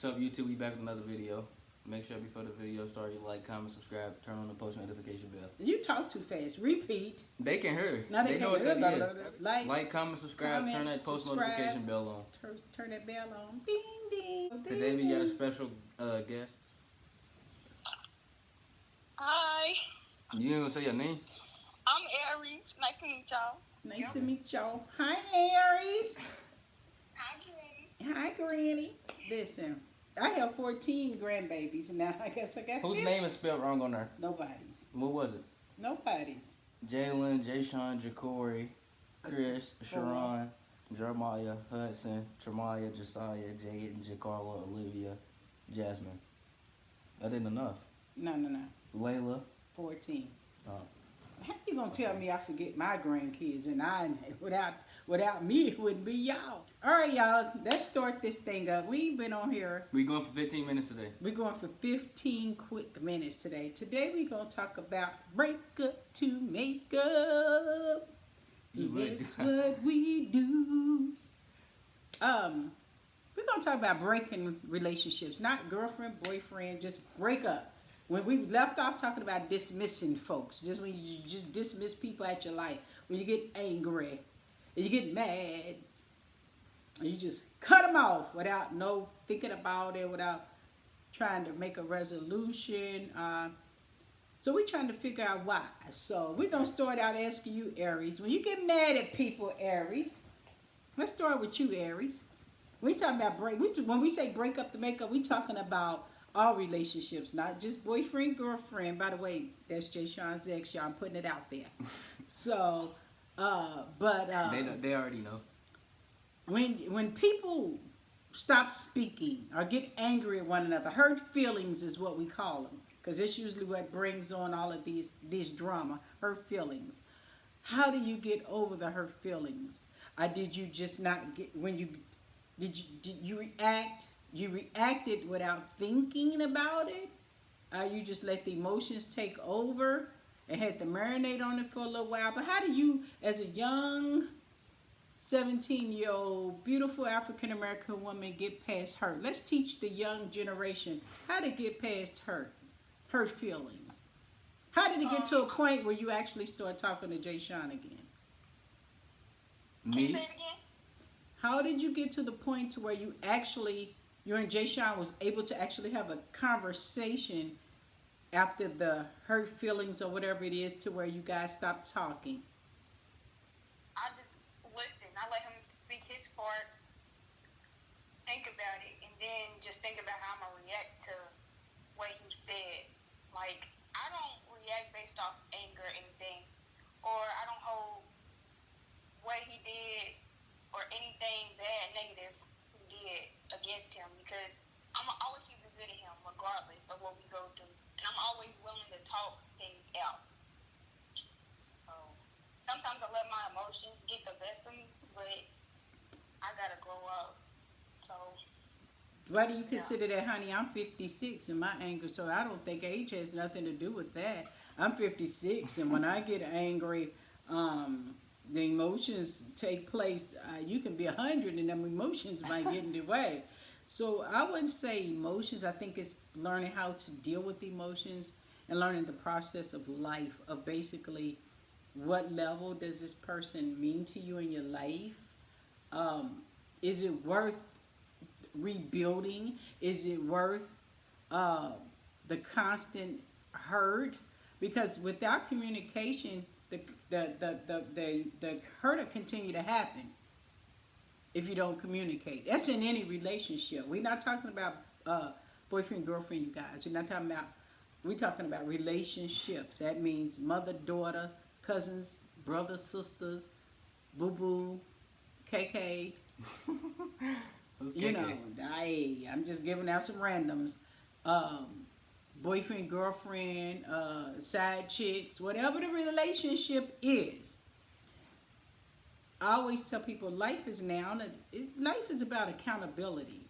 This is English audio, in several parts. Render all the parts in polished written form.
What's up, YouTube? We back with another video. Make sure before the video starts, you like, comment, subscribe, turn on the post notification bell. You talk too fast. Repeat. They can hear. Now They know what that is. Like, comment, subscribe, turn that post subscribe, notification bell on. Turn that bell on. Bing, ding. Today we got a special guest. Hi, You ain't gonna say your name? I'm Aries. Nice to meet y'all. Nice to meet y'all. Hi, Aries. Hi, Granny. Hi, Granny. Listen, I have 14 grandbabies, and now I guess I got Whose 50. name is spelled wrong on there? Nobody's. What was it? Nobody's. Jalen, Jayshawn, Jacory, Chris, Sharon, Jeremiah, Hudson, Tremaya, Josiah, Jaden, Jacarla, Olivia, Jasmine. That ain't enough. No. Layla. 14. Oh. How you gonna tell me I forget my grandkids and without me it wouldn't be y'all? All right, y'all. Let's start this thing up. We've been on here. We going for 15 minutes today. We're going for 15 quick minutes today. Today we're gonna talk about breakup to makeup. That's what we do. We're gonna talk about breaking relationships, not girlfriend, boyfriend, just break up. When we left off talking about dismissing folks, just when you just dismiss people at your life, when you get angry, and you get mad, and you just cut them off without no thinking about it, without trying to make a resolution. So we're trying to figure out why. So we're gonna start out asking you, Aries, when you get mad at people, Aries. Let's start with you, Aries. We talking about when we say break up to make up, we talking about all relationships, not just boyfriend, girlfriend. By the way, that's Jay Sean's ex, y'all. I'm putting it out there. So, they already know. When people stop speaking or get angry at one another, hurt feelings is what we call them, because it's usually what brings on all of these drama, hurt feelings. How do you get over the hurt feelings? Or did you just not get did you react? You reacted without thinking about it? Or you just let the emotions take over and had to marinate on it for a little while? But how do you, as a young 17-year-old, beautiful African-American woman, get past hurt? Let's teach the young generation how to get past hurt feelings. How did it get to a point where you actually start talking to Jay Sean again? Can you say it again? How did you get to the point to where you and Jay Sean was able to actually have a conversation after the hurt feelings or whatever it is, to where you guys stopped talking? I just listen. I let him speak his part, think about it, and then just think about how I'm going to react to what he said. Like, I don't react based off anger or anything, or I don't hold what he did or anything bad, negative he did against him, because I'm always keep the good in him regardless of what we go through, and I'm always willing to talk things out. So sometimes I let my emotions get the best of me, but I gotta grow up. So Why do you consider that, honey? I'm 56 and my anger, so I don't think age has nothing to do with that. I'm 56, and when I get angry, the emotions take place. You can be 100 and them emotions might get in the way. So I wouldn't say emotions. I think it's learning how to deal with emotions and learning the process of life, of basically what level does this person mean to you in your life. Is it worth rebuilding? Is it worth the constant hurt? Because without communication, the hurt will continue to happen if you don't communicate. That's in any relationship. We're not talking about boyfriend, girlfriend, you guys. We're talking about relationships. That means mother, daughter, cousins, brothers, sisters, boo-boo, KK. You know, I'm just giving out some randoms. Boyfriend, girlfriend, side chicks, whatever the relationship is. I always tell people life is about accountability.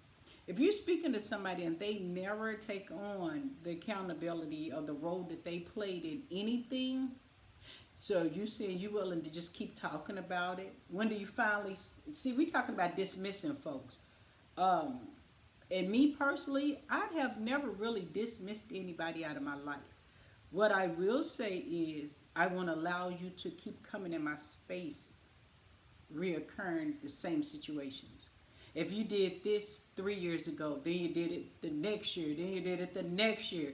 If you're speaking to somebody and they never take on the accountability of the role that they played in anything, so you saying you willing to just keep talking about it, when do you finally see? We talking about dismissing folks. And me personally, I have never really dismissed anybody out of my life. What I will say is, I want to allow you to keep coming in my space, reoccurring the same situations. If you did this 3 years ago, then you did it the next year, then you did it the next year.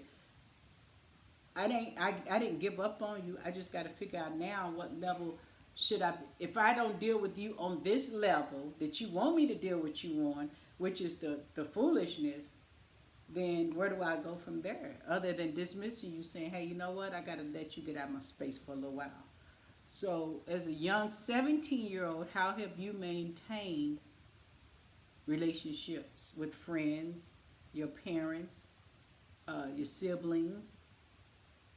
I didn't give up on you. I just got to figure out now what level should I. If I don't deal with you on this level that you want me to deal with you on, which is the foolishness, then where do I go from there? Other than dismissing you, saying, hey, you know what? I got to let you get out of my space for a little while. So, as a young 17-year-old, how have you maintained relationships with friends, your parents, your siblings?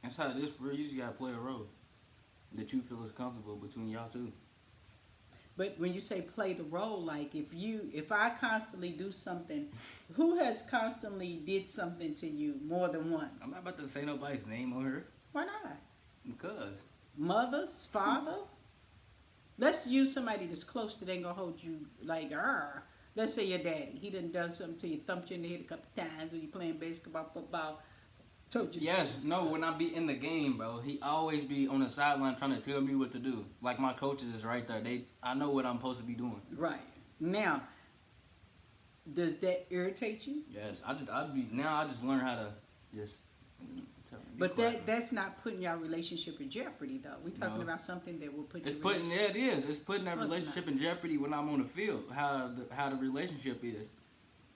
That's how it is. For you just gotta play a role that you feel is comfortable between y'all two. But when you say play the role, like if I constantly do something, who has constantly did something to you more than once? I'm not about to say nobody's name on her Why not? because Mother's father? Let's use somebody that's close that ain't gonna hold you like, let's say your daddy. He done something to you, thumped you in the head a couple times when you playing basketball, football. Told you. yes, no, when I be in the game, bro, he always be on the sideline trying to tell me what to do. Like my coaches is right there. I know what I'm supposed to be doing. Right. Now, does that irritate you? Yes, I just learn how to just. Tell me, be But quiet. that's not putting your relationship in jeopardy, though. We're talking No. about something that will put It's your putting relationship- it is. It's putting that No, it's relationship in jeopardy when I'm on the field. How the relationship is.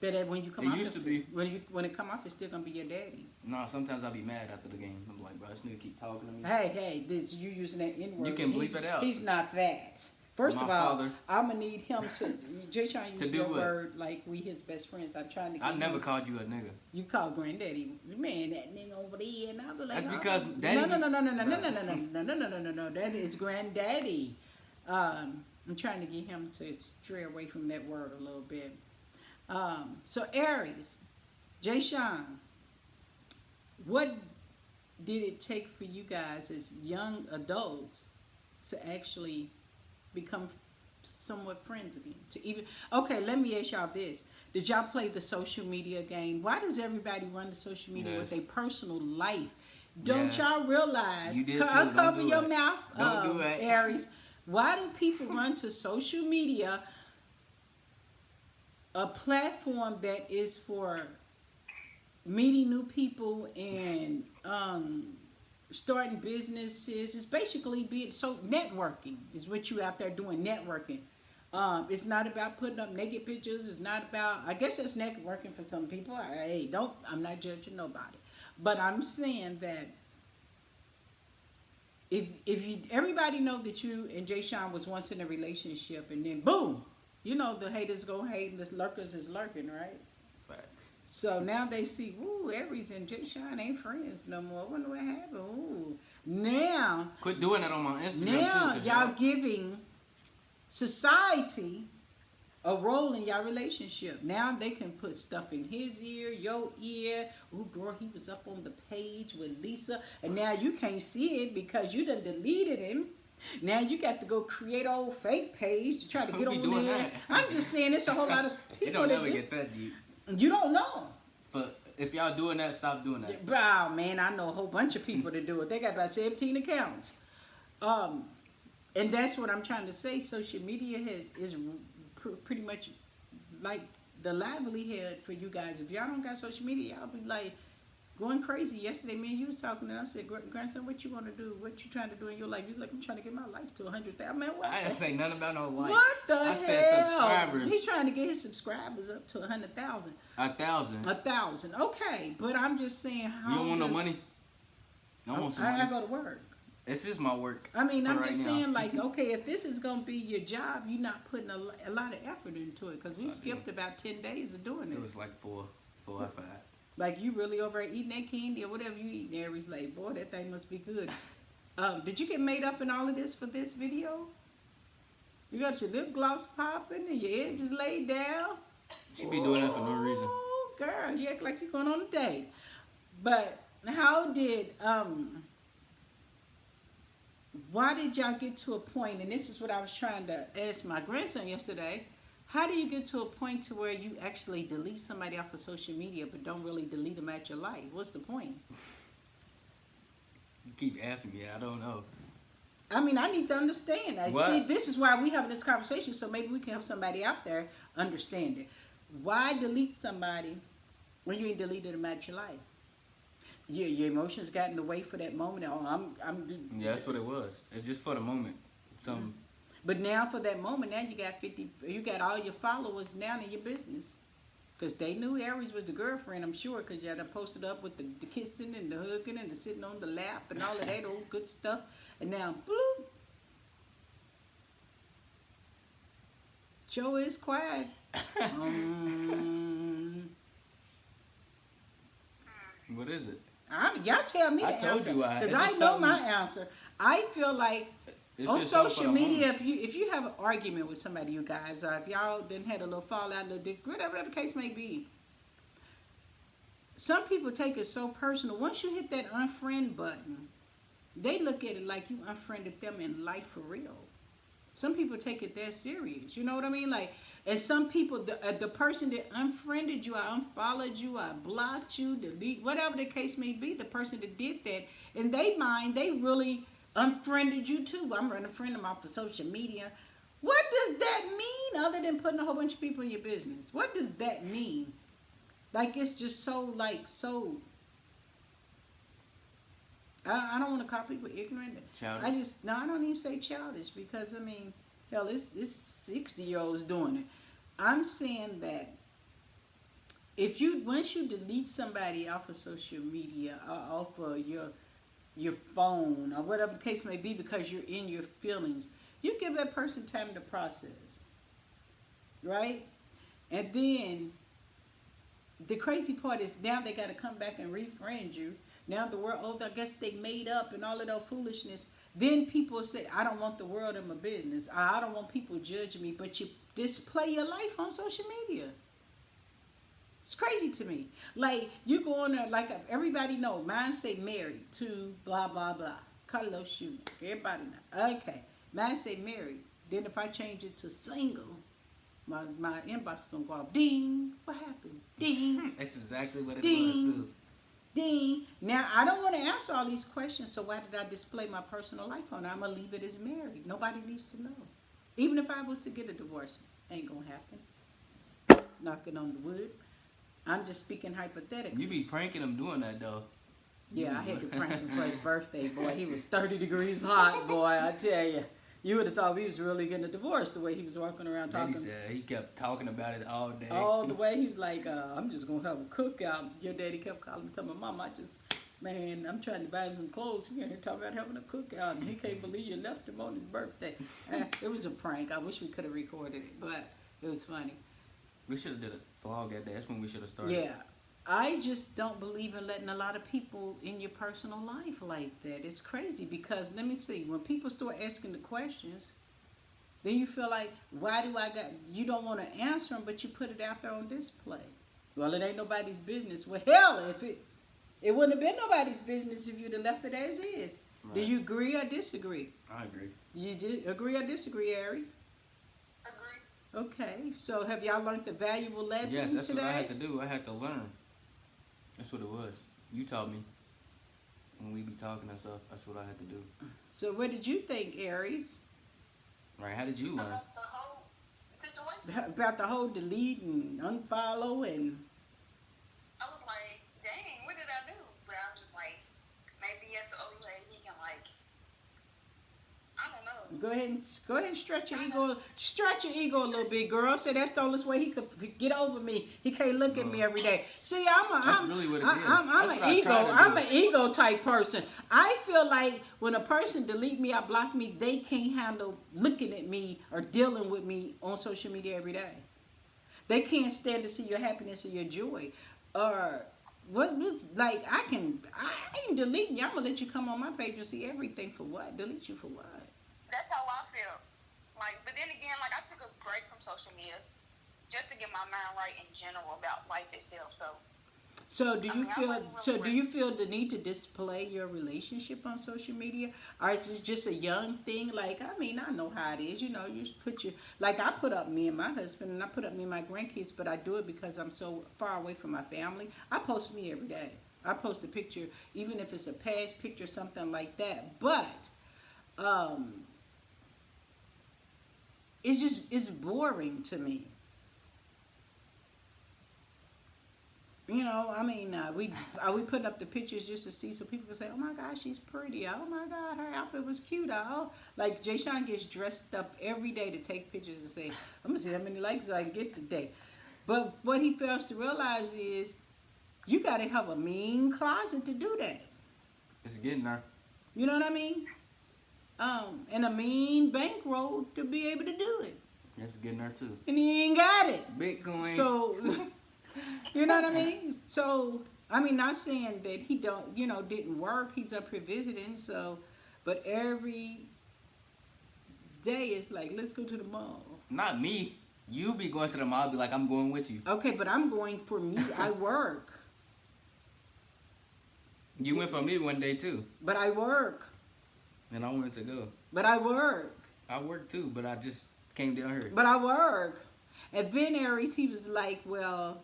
But when you come It off, used to be. when it come off, it's still gonna be your daddy. No, sometimes I'll be mad after the game. I'm like, bro, this nigga keep talking to me. Hey, you using that N word? You can bleep it out. He's not that. First My of all, father. I'm gonna need him to. Jay Sean uses do that what? word like we his best friends. I'm trying to. Get I never him- called you a nigga. You call granddaddy, man, that nigga over there, and I'll be like, That's oh, because no, daddy no, be- no, no, no, no, no, Bro. no, no, no, no, no, no, no, no, that is granddaddy. I'm trying to get him to stray away from that word a little bit. So Aries, Jay Sean, what did it take for you guys as young adults to actually become somewhat friends again? To even let me ask y'all this: did y'all play the social media game? Why does everybody run the social media with Yes. their personal life? Don't Yes. y'all realize? You did too. Uncover Don't do your it. mouth, Don't do it. Aries. Why do people run to social media, a platform that is for meeting new people and starting businesses? It's basically networking is what you out there doing, networking. It's not about putting up naked pictures. It's not about, I guess that's networking for some people. I'm not judging nobody. But I'm saying that if you, everybody know that you and Jay Sean was once in a relationship and then boom, the haters gonna hate and the lurkers is lurking, right? Facts. So now they see, ooh, Aries and Jay Sean ain't friends no more. I wonder what happened. Ooh. Now Quit doing that on my Instagram too. 'Cause y'all giving society a role in your relationship. Now they can put stuff in his ear, your ear. Ooh, girl, he was up on the page with Lisa, and now you can't see it because you done deleted him. Now you got to go create a old fake page to try to Who get be on doing there. that? I'm just saying, it's a whole lot of It people don't that never do. get that deep. You don't know. If y'all doing that, stop doing that. Wow, man, I know a whole bunch of people that do it. They got about 17 accounts. And that's what I'm trying to say. Social media is pretty much like the livelihood for you guys. If y'all don't got social media, y'all be like going crazy. Yesterday, me and you was talking, and I said, grandson, what you want to do? What you trying to do in your life? You like, I'm trying to get my likes to 100,000. Man, what? I didn't say nothing about no likes. What the I hell? said subscribers. He's trying to get his subscribers up to 100,000. 1,000. 1,000. Okay, but I'm just saying how. You don't want no does- money? I want some I money. go to work. This is my work. I mean, for I'm right just now. saying, like, okay, if this is gonna be your job, you're not putting a lot of effort into it, because we I do. skipped about 10 days of doing It it. was like 4 or 5. Like, you really over there eating that candy or whatever you eat, Aries, like, boy, that thing must be good. Did you get made up in all of this for this video? You got your lip gloss popping and your edges laid down. She be doing that for no reason. Oh, girl, you act like you're going on a date. But how did why did y'all get to a point, and this is what I was trying to ask my grandson yesterday, How do you get to a point to where you actually delete somebody off of social media but don't really delete them out your life? What's the point? You keep asking me. I don't know. I mean, I need to understand. What? See, this is why we having this conversation, so maybe we can help somebody out there understand it. Why delete somebody when you ain't deleted them out your life? Your emotions got in the way for that moment. Oh, Yeah, that's what it was. It's just for the moment. Some. But now for that moment, now you got 50. You got all your followers now in your business, because they knew Aries was the girlfriend. I'm sure, because you had to post it up with the kissing and the hugging and the sitting on the lap and all of that old good stuff. And now, bloop. Joe is quiet. What is it? Y'all tell me the I told answer, you why. because It's I just know something- my answer. I feel like It's on just something for social the media, moment. if you have an argument with somebody, you guys, or if y'all done had a little fallout, whatever the case may be, some people take it so personal. Once you hit that unfriend button, they look at it like you unfriended them in life for real. Some people take it that serious. You know what I mean? Like, and some people, the person that unfriended you, or unfollowed you, or blocked you, delete, whatever the case may be, the person that did that, in their mind, they really unfriended you too. I'm going to friend them off of social media. What does that mean other than putting a whole bunch of people in your business? What does that mean? Like, it's just so, I don't want to call people ignorant. Childish. I don't even say childish, because, I mean, hell, it's 60-year-olds doing it. I'm saying that once you delete somebody off of social media, or off of your phone, or whatever the case may be, because you're in your feelings, you give that person time to process, right? And then the crazy part is now they got to come back and refriend you. Now the world, I guess they made up and all of that foolishness. Then people say, I don't want the world in my business. I don't want people judging me. But you display your life on social media. It's crazy to me. Like, you go on there, like everybody know, mine say married to blah, blah, blah. Carlos Schumann. Everybody know. Okay. Mine say married. Then if I change it to single, my inbox is going to go off. Ding. What happened? Ding. That's exactly what it Ding. was, too. Ding. Now, I don't want to answer all these questions, so why did I display my personal life on it? I'm going to leave it as married. Nobody needs to know. Even if I was to get a divorce, ain't going to happen. Knocking on the wood. I'm just speaking hypothetically. You be pranking him doing that, though. Yeah, I had to prank him for his birthday, boy. He was 30 degrees hot, boy, I tell you. You would have thought he was really getting a divorce the way he was walking around Daddy talking. said he kept talking about it all day. All the way, he was like, I'm just going to have a cookout. Your daddy kept calling me, telling my mom, I'm trying to buy him some clothes. He here talking about having a cookout, and he can't believe you left him on his birthday. It was a prank. I wish we could have recorded it, but it was funny. We should have did a vlog that day. That's when we should have started. Yeah. I just don't believe in letting a lot of people in your personal life like that. It's crazy because, let me see, when people start asking the questions, then you feel like, you don't want to answer them, but you put it out there on display. Well, it ain't nobody's business. Well, hell, if it wouldn't have been nobody's business if you'd have left it as is. Right. Do you agree or disagree? I agree. You agree or disagree, Aries? Agree. Okay, so have y'all learned the valuable lesson Yes, that's today? what I had to do. I had to learn. That's what it was. You taught me. When we be talking and stuff, that's what I had to do. So what did you think, Aries? Right, how did you learn? About the whole situation, About the whole delete and unfollow and I was like, dang, what did I do? But I was just like, maybe that's the only way he can, like, I don't know. go ahead and stretch your ego a little bit, girl. Say that's the only way he could get over me. He can't look at me every day. See, I'm really what it is. I'm That's what I try to do. I'm an ego type person. I feel like when a person delete me or block me, they can't handle looking at me or dealing with me on social media every day. They can't stand to see your happiness or your joy. Or what's like I ain't deleting you. I'm gonna let you come on my page and see everything for what? Delete you for what? That's how I feel. Like, but then again, like, I took a break from social media just to get my mind right in general about life itself. So So do I you mean, I feel wasn't so really do you feel the need to display your relationship on social media? Or is it just a young thing? Like, I mean, I know how it is, you know, you just put your like I put up me and my husband and I put up me and my grandkids, but I do it because I'm so far away from my family. I post me every day. I post a picture, even if it's a past picture, something like that. But um it's boring to me. You know, I mean, we putting up the pictures just to see so people can say, "Oh my God, she's pretty. Oh my God, her outfit was cute." Oh, like Jay Sean gets dressed up every day to take pictures and say, "I'm gonna see how many likes I can get today." But what he fails to realize is you got to have a mean closet to do that. It's getting there. You know what I mean? And a mean bankroll to be able to do it, It's getting there too. and he ain't got it. Bitcoin. So, you know what I mean? So, I mean, not saying that he don't, you know, didn't work. He's up here visiting. So, but every day it's like, let's go to the mall. Not me. You be going to the mall, be like, I'm going with you. Okay, but I'm going for me. I work, You went for me one day too, but I work, and I wanted to go. but I work, I worked too, but I just came down here. but I work. And then Aries, he was like, well,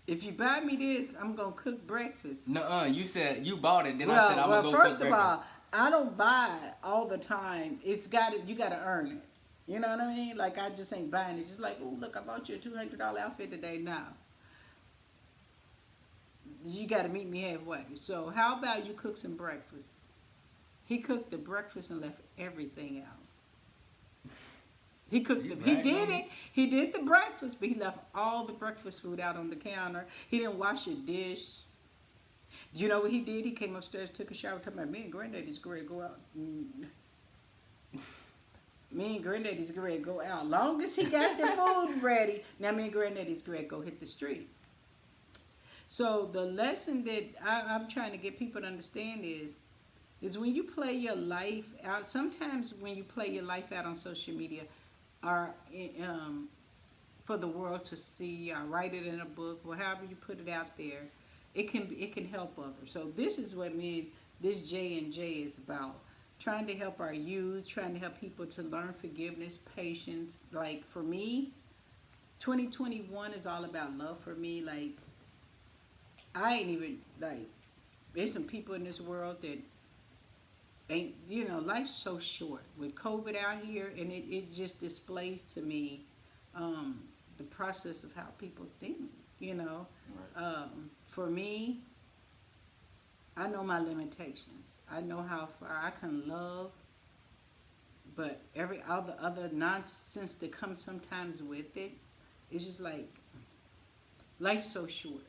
if you buy me this, I'm gonna cook breakfast. Nuh-uh, you said you bought it, then I Well, said I'm well, gonna go first cook of breakfast. all, I don't buy all the time. It's got you got to earn it. You know what I mean? Like I just ain't buying it. Just like, oh look, I bought you a $200 outfit today. Now you got to meet me halfway. So how about you cook some breakfast? He cooked the breakfast and left everything out. He cooked You the, he bragging did on me? it. He did the breakfast, but he left all the breakfast food out on the counter. He didn't wash a dish. Do you know what he did? He came upstairs, took a shower, talking about me and Granddaddy's great go out. Me and Granddaddy's great go out. Long as he got the food ready, now me and Granddaddy's great go hit the street. So the lesson that I'm trying to get people to understand is when you play your life out. Sometimes when you play your life out on social media, or for the world to see, or write it in a book, or however you put it out there, it can help others. So this is what this J and J is about. Trying to help our youth, trying to help people to learn forgiveness, patience. Like for me, 2021 is all about love for me. Like I ain't even like. There's some people in this world that ain't. You know, life's so short with COVID out here, and it just displays to me the process of how people think. You know. Right. For me, I know my limitations. I know how far I can love, but all the other nonsense that comes sometimes with it, it's just like life's so short.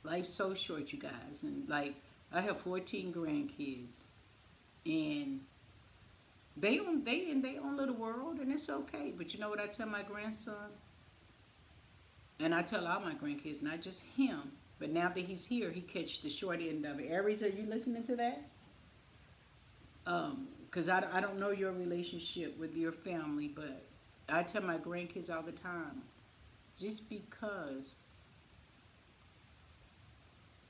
Life's so short, you guys. And like I have 14 grandkids, and they in their own little world, and it's okay. But you know what I tell my grandson? And I tell all my grandkids, not just him, but now that he's here, he catch the short end of it. Aries, are you listening to that? Because I don't know your relationship with your family, but I tell my grandkids all the time, just because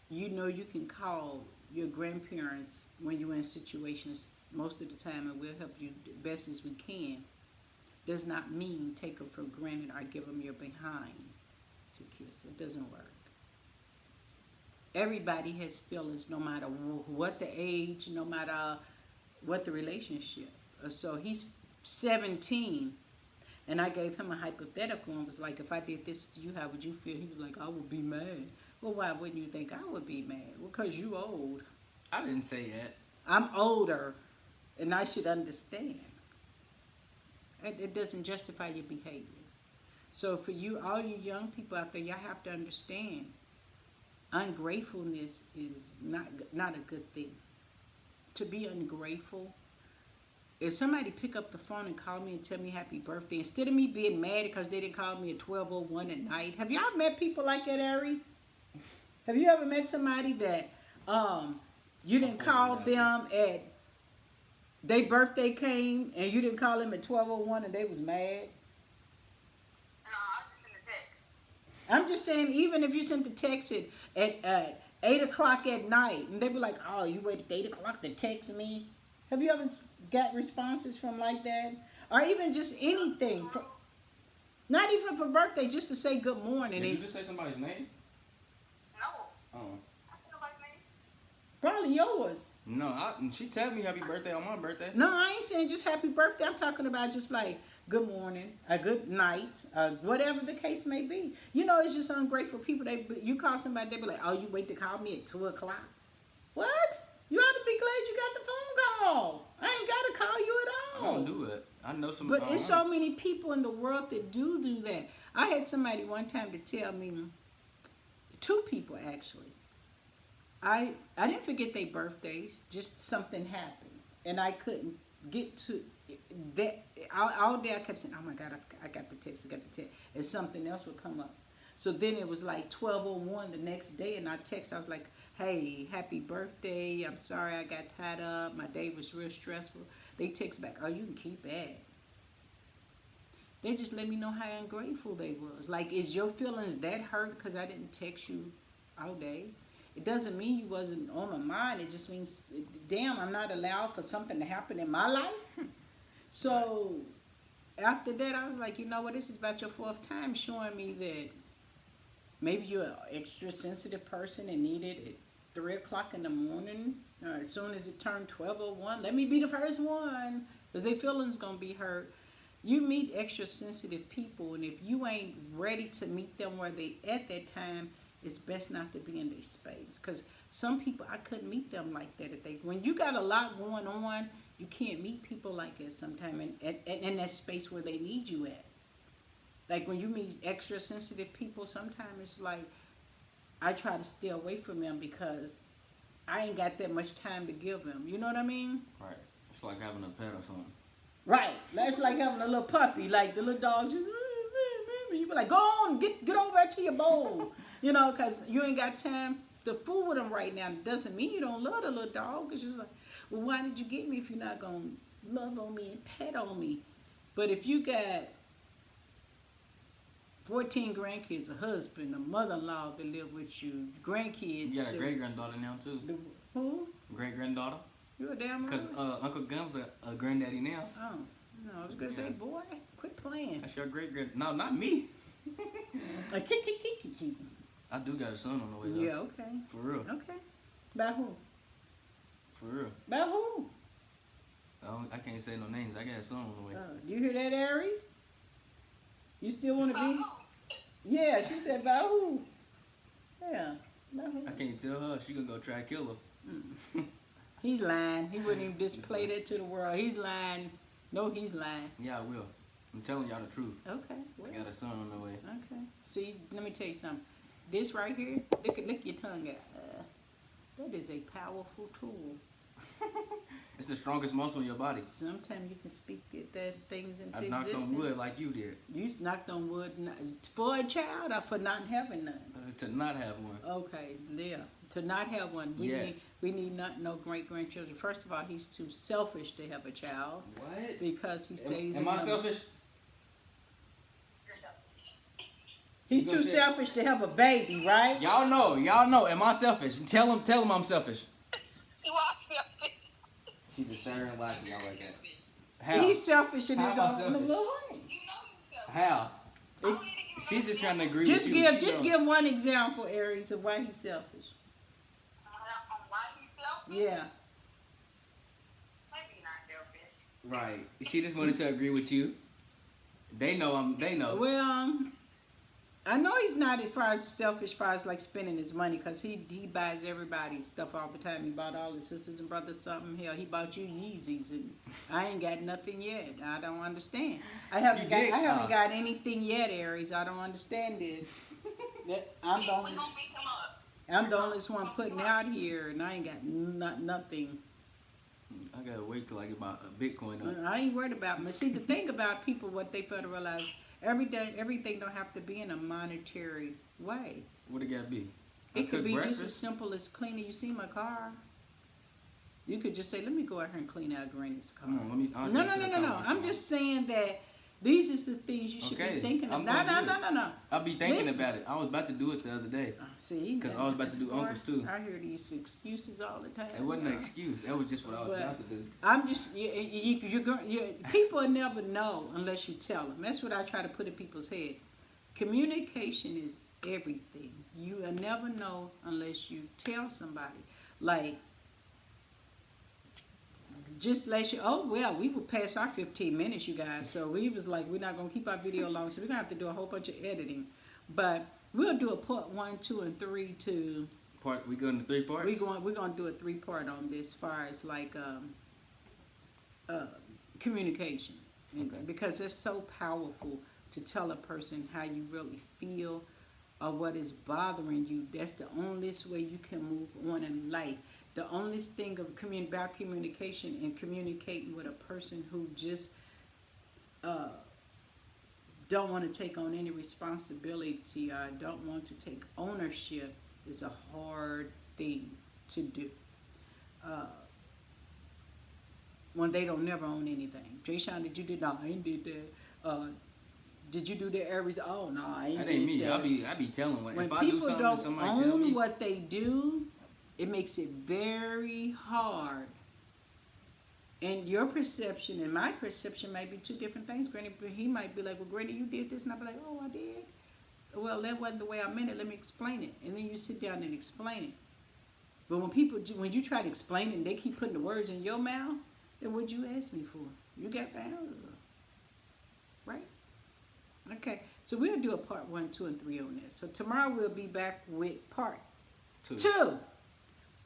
you know you can call your grandparents when you're in situations most of the time, and we'll help you the best as we can, does not mean take them for granted or give them your behind to kiss. It doesn't work. Everybody has feelings no matter what the age, no matter what the relationship. So he's 17, and I gave him a hypothetical and was like, if I did this to you, how would you feel? He was like, I would be mad. Well, why wouldn't you think I would be mad? Well, because you old. I didn't say that. I'm older, and I should understand. It doesn't justify your behavior. So for you, all you young people out there, y'all have to understand, ungratefulness is not a good thing. To be ungrateful, if somebody pick up the phone and call me and tell me happy birthday, instead of me being mad because they didn't call me at 12:01 at night, have y'all met people like that, Aries? Have you ever met somebody that you didn't call them at their birthday came and you didn't call them at 12:01 and they was mad? No, I was just in the text. I'm just saying, even if you sent the text at 8 o'clock at night, and they be like, "Oh, you waited 8 o'clock to text me." Have you ever got responses from like that, or even just anything? Not even for birthday, just to say good morning. Did you just say somebody's name? No. Oh. I think nobody's name. Probably yours. No, she told me happy birthday on my birthday. No, I ain't saying just happy birthday. I'm talking about just like good morning, a good night, whatever the case may be. You know, it's just ungrateful people. You call somebody, they be like, "Oh, you wait to call me at 2 o'clock." What? You ought to be glad you got the phone call. I ain't got to call you at I all. don't do it. I know some. But there's so many people in the world that do that. I had somebody one time to tell me, 2 people actually. I didn't forget their birthdays. Just something happened, and I couldn't get to that. All day I kept saying, "Oh my God, I got the text. I got the text," and something else would come up. So then it was like 12:01 the next day, and I was like, "Hey, happy birthday. I'm sorry I got tied up. My day was real stressful." They text back, "Oh, you can keep that." They just let me know how ungrateful they was. Like, is your feelings that hurt because I didn't text you all day? It doesn't mean you wasn't on my mind. It just means, damn, I'm not allowed for something to happen in my life. So after that, I was like, you know what? This is about your 4th time showing me that maybe you're an extra sensitive person and need it at 3 o'clock in the morning, or as soon as it turned 12:01. Let me be the first one, because their feelings gonna be hurt. You meet extra sensitive people, and if you ain't ready to meet them where they at that time, it's best not to be in their space. Because some people, I couldn't meet them like that. When you got a lot going on, you can't meet people like that sometimes in that space where they need you at. Like when you meet extra sensitive people, sometimes it's like, I try to stay away from them because I ain't got that much time to give them. You know what I mean? Right. It's like having a pet or something. Right. That's like having a little puppy. Like the little dog just, you be like, go on, get over to your bowl. You know, because you ain't got time to fool with them right now. It doesn't mean you don't love the little dog. It's just like, well, why did you get me if you're not going to love on me and pet on me? But if you got 14 grandkids, a husband, a mother-in-law that live with you, grandkids. You got a great-granddaughter now, too. Who? Great-granddaughter. You a damn right. Because Uncle Gum's a granddaddy now. Oh, no, I was going to say, boy, quit playing. That's your great-grand... No, not me. I do got a son on the way, though. Yeah, okay. For real. Okay. By who? For real. By who? I can't say no names. I got a son on the way. You hear that, Aries? You still want to be? Yeah, she said, by who? Yeah, by who? I can't tell her. She gonna go try to kill her. He's lying. He wouldn't even display that to the world. He's lying. No, he's lying. Yeah, I will. I'm telling y'all the truth. Okay. Well, I got a son on the way. okay. See, let me tell you something. This right here, lick your tongue out. That is a powerful tool. It's the strongest muscle in your body. Sometimes you can speak that things into I existence. knocked on wood like you did. You knocked on wood for a child or for not having none? To not have one. Okay, yeah. To not have one. We need not no great-grandchildren. First of all, he's too selfish to have a child. What? Because he stays Am I selfish? He's too selfish to have a baby, right? Y'all know. Am I selfish? Tell him I'm selfish. You are selfish. She just sat here and lied to y'all like that. How? He's selfish in How his am I own selfish? little way. You know you selfish. How? She's just trying to agree with you. Just give one example, Aries, of why he's selfish. On why he's selfish? Yeah. Maybe not selfish. Right. She just wanted to agree with you. They know. Well, I know he's not as far as selfish, as far as like spending his money, because he buys everybody stuff all the time. He bought all his sisters and brothers something. Hell, he bought you Yeezys, and I ain't got nothing yet. I don't understand. I haven't got anything yet, Aries. I don't understand this. I'm the only one putting out here, and I ain't got nothing. I gotta wait till I get my Bitcoin up. I ain't worried about it. See, the thing about people, what they fail to realize, everything don't have to be in a monetary way. What it gotta be? It could be breakfast? just as simple as cleaning. You see my car? You could just say, let me go out here and clean out Granny's car. Come on, No. I'm just saying that These is the things you should Okay, be thinking of. I'm No, gonna no, do no, it. no, no. I'll be thinking Listen. about it. I was about to do it the other day. See, 'Cause I was about to do boy, uncles, too. I hear these excuses all the time. It wasn't an excuse. That was just what I was But- about to do. I'm just people will never know unless you tell them. That's what I try to put in people's head. Communication is everything. You will never know unless you tell somebody. Like, just let you. Oh well, we were past our 15 minutes, you guys. So we was like, we're not gonna keep our video long, so we're gonna have to do a whole bunch of editing. But we'll do a part 1, 2, and 3 to. We go into 3 parts. We're gonna do a 3-part on this, as far as like communication, Okay. because it's so powerful to tell a person how you really feel or what is bothering you. That's the only way you can move on in life. The only thing of about communication and communicating with a person who just don't want to take on any responsibility or don't want to take ownership is a hard thing to do. When they don't never own anything. Jay Sean, did you do? No, I ain't did that. Did you do the Aries? Oh no, I ain't That did ain't me. that. I be telling When if I do people something, don't somebody tell own me. what they do, it makes it very hard. And your perception and my perception might be 2 different things. Granny, he might be like, well, Granny, you did this. And I'll be like, oh, I did. Well, that wasn't the way I meant it. Let me explain it. And then you sit down and explain it. But when you try to explain it and they keep putting the words in your mouth, then what'd you ask me for? You got the answer. Right? Okay. So we'll do a part 1, 2, and 3 on this. So tomorrow we'll be back with part 2.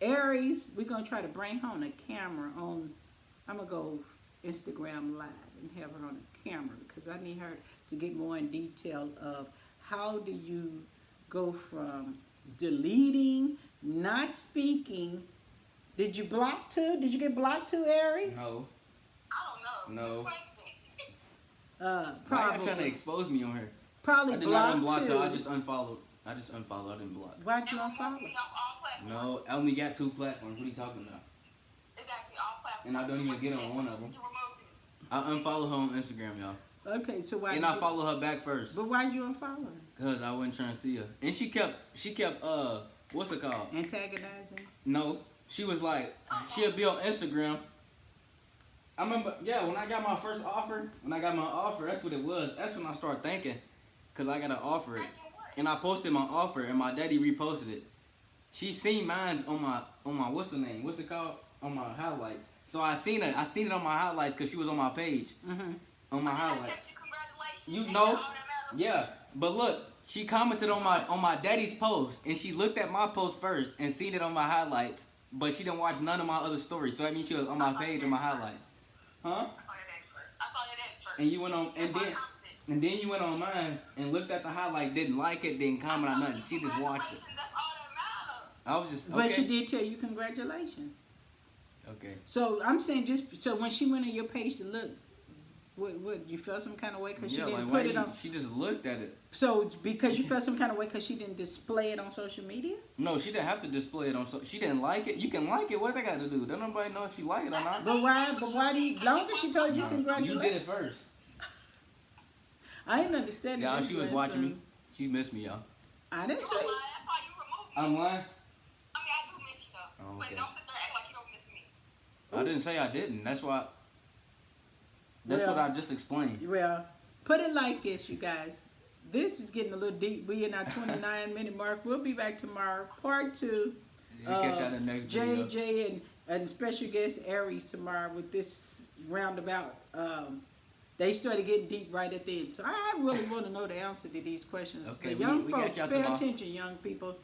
Aries, we're going to try to bring home a camera on. I'm going to go Instagram Live and have her on a camera because I need her to get more in detail of how do you go from deleting, not speaking. Did you block too? Did you get blocked too, Aries? No. I don't know. No. Good question. Why you Probably. trying to expose me on her? Probably I did not blocked unblock too. her. I just unfollowed. I didn't block. Why'd you And unfollow? remove me off all platforms. No, I only got 2 platforms. What are you talking about? Exactly, all platforms. And I don't even get on one of them. You removed me. I unfollow her on Instagram, y'all. Okay, so why? And I follow her back first. But why'd you unfollow her? Cause I wasn't trying to see her. And she kept what's it called? Antagonizing? No. She was like, she'll be on Instagram. I remember, yeah, when I got my first offer, that's what it was. That's when I started thinking, cause I gotta offer it. And I posted my offer and my daddy reposted it. She seen mine's on my what's the name? What's it called? On my highlights. So I seen it on my highlights cause she was on my page. Mm-hmm. On my I highlights. text you congratulations. You and know, all that matters. yeah, but look, she commented on my daddy's post, and she looked at my post first and seen it on my highlights, but she didn't watch none of my other stories. So that means she was on my page and my highlights, huh? I saw your daddy first. I saw your daddy first. And you went on, and That's why I then commented. you went on mine and looked at the highlight, didn't like it, didn't comment on nothing. She just watched it. Congratulations, that's all that matters. I was just But she okay. did tell you congratulations. Okay. So I'm saying so when she went on your page to look, what you felt some kind of way because Yeah, she didn't like why put it on. she just looked at it. So because you felt some kind of way because she didn't display it on social media. No, she didn't have to display it on. So she didn't like it. You can like it. What they got to do? Don't nobody know if she like it or not. But why? But why do you? Long as she told you You congratulations. did it first. I didn't understand. Y'all, the she was influence watching me. of- She missed me, y'all. I didn't You say. lying. That's why you removed me. I'm lying. I mean, I do miss you though. Oh, But okay. don't sit there and act like you don't miss me. I didn't say I didn't. That's why. That's Well- what I just explained. Well, put it like this, you guys. This is getting a little deep. We in our 29-minute mark. We'll be back tomorrow, part 2. We'll catch y'all in the next video. JJ and special guest Aries tomorrow with this roundabout. They started getting deep right at the end. So I really want to know the answer to these questions. Okay, so young we got folks, y'all pay tomorrow. attention, young people.